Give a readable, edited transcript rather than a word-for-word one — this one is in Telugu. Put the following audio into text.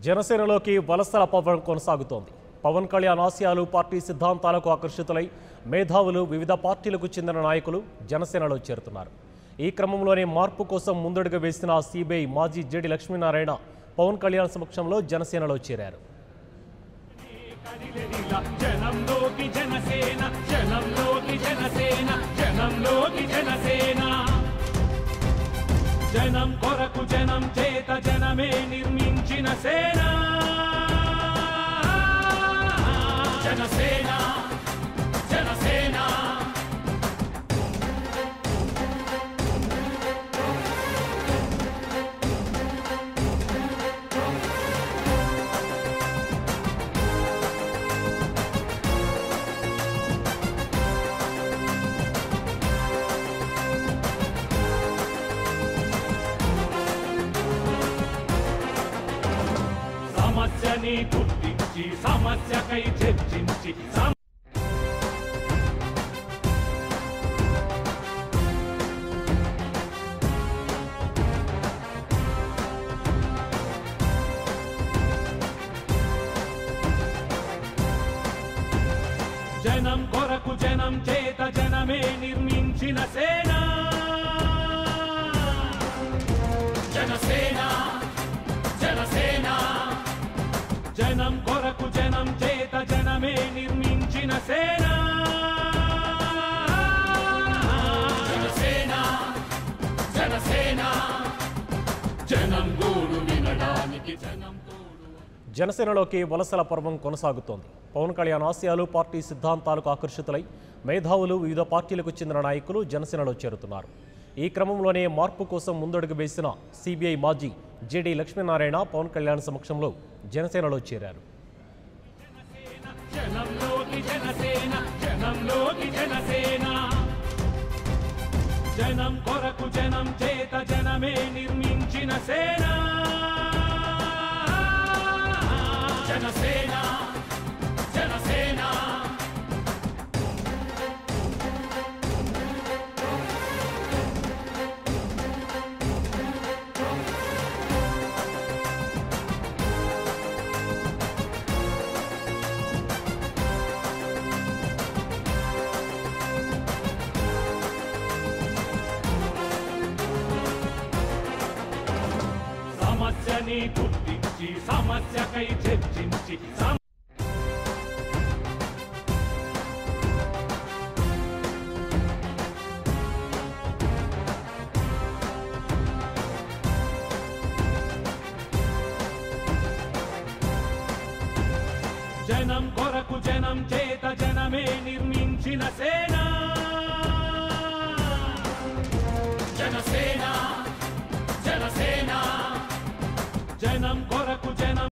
జనసేనలోకి వలసల పవన్ కొనసాగుతోంది. పవన్ కళ్యాణ్ ఆశయాలు పార్టీ సిద్ధాంతాలకు ఆకర్షితులై మేధావులు వివిధ పార్టీలకు చెందిన నాయకులు జనసేనలో చేరుతున్నారు. ఈ క్రమంలోనే మార్పు కోసం ముందడుగు వేసిన సిబిఐ మాజీ జేడి లక్ష్మీనారాయణ పవన్ కళ్యాణ్ సమక్షంలో జనసేనలో చేరారు. జనం కొరకు జనం చేత జనమే నిర్మించిన సేన జనసేన జనసేన సమస్యని గుర్తించి సమస్యకై చర్చించి జనం కొరకు జనం చేత జనమే నిర్మించిన సేన జనసేన జనసేన జనం కొరకు జనం చేత జనమే నిర్మించిన సేన జనసేన జనసేన జనం గోడు వినడానికి జనం జనసేనలోకి వలసల పర్వం కొనసాగుతోంది. పవన్ కళ్యాణ్ ఆశయాలు పార్టీ సిద్ధాంతాలకు ఆకర్షితులై మేధావులు వివిధ పార్టీలకు చెందిన నాయకులు జనసేనలో చేరుతున్నారు. ఈ క్రమంలోనే మార్పు కోసం ముందడుగు వేసిన సిబిఐ మాజీ జేడి లక్ష్మీనారాయణ పవన్ కళ్యాణ్ సమక్షంలో జనసేనలో చేరారు. జనం కొరకు జనం చేత జనమే నిర్మించిన సేన జనసేన జనసేన సమస్యని గుర్తించి సమస్యకై చర్చించి జనం కొరకు జనం చేత జనమే నిర్మించిన సేన జనసేన జనసేన జనం కొరకు జనం